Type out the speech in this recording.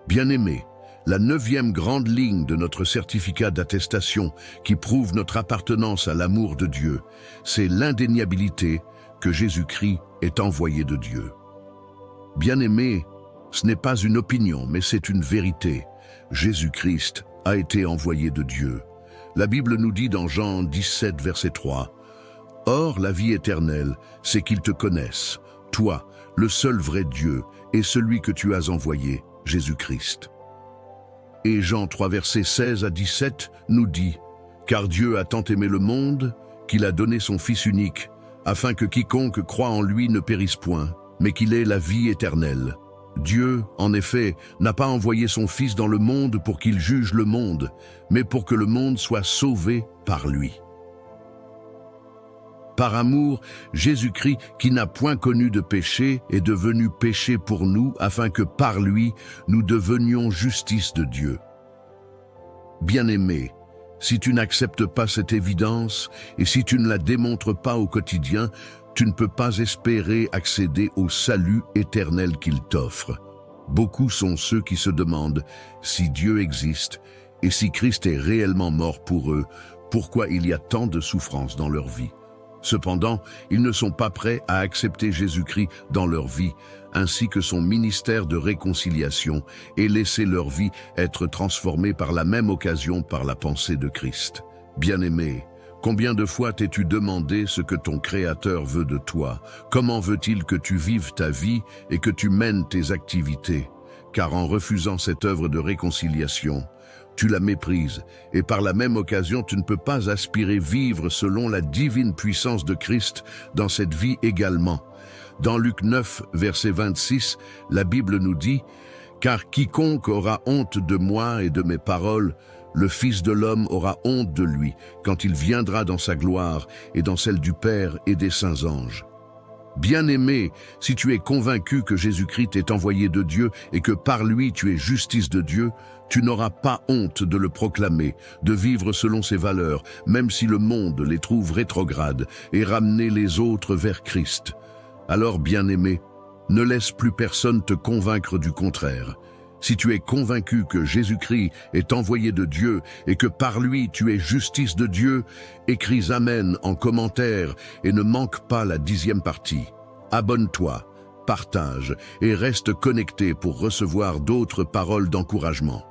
Bien-aimés, la 9e grande ligne de notre certificat d'attestation qui prouve notre appartenance à l'amour de Dieu, c'est l'indéniabilité que Jésus-Christ est envoyé de Dieu. Bien-aimés, ce n'est pas une opinion, mais c'est une vérité. Jésus-Christ a été envoyé de Dieu. La Bible nous dit dans Jean 17, verset 3, « Or, la vie éternelle, c'est qu'ils te connaissent, toi, le seul vrai Dieu, et celui que tu as envoyé, Jésus-Christ. » Et Jean 3, versets 16 à 17 nous dit, « Car Dieu a tant aimé le monde qu'il a donné son Fils unique, afin que quiconque croit en lui ne périsse point, mais qu'il ait la vie éternelle. Dieu, en effet, n'a pas envoyé son Fils dans le monde pour qu'il juge le monde, mais pour que le monde soit sauvé par lui. » Par amour, Jésus-Christ, qui n'a point connu de péché, est devenu péché pour nous, afin que par lui, nous devenions justice de Dieu. Bien-aimé, si tu n'acceptes pas cette évidence, et si tu ne la démontres pas au quotidien, tu ne peux pas espérer accéder au salut éternel qu'il t'offre. Beaucoup sont ceux qui se demandent si Dieu existe, et si Christ est réellement mort pour eux, pourquoi il y a tant de souffrances dans leur vie. Cependant, ils ne sont pas prêts à accepter Jésus-Christ dans leur vie, ainsi que son ministère de réconciliation, et laisser leur vie être transformée par la même occasion par la pensée de Christ. Bien-aimé, combien de fois t'es-tu demandé ce que ton Créateur veut de toi? Comment veut-il que tu vives ta vie et que tu mènes tes activités? Car en refusant cette œuvre de réconciliation, tu la méprises, et par la même occasion tu ne peux pas aspirer vivre selon la divine puissance de Christ dans cette vie également. Dans Luc 9, verset 26, la Bible nous dit « Car quiconque aura honte de moi et de mes paroles, le Fils de l'homme aura honte de lui quand il viendra dans sa gloire et dans celle du Père et des saints anges. » Bien-aimé, si tu es convaincu que Jésus-Christ est envoyé de Dieu et que par lui tu es justice de Dieu, tu n'auras pas honte de le proclamer, de vivre selon ses valeurs, même si le monde les trouve rétrogrades, et ramener les autres vers Christ. Alors, bien-aimé, ne laisse plus personne te convaincre du contraire. Si tu es convaincu que Jésus-Christ est envoyé de Dieu et que par lui tu es justice de Dieu, écris Amen en commentaire et ne manque pas la 10e partie. Abonne-toi, partage et reste connecté pour recevoir d'autres paroles d'encouragement.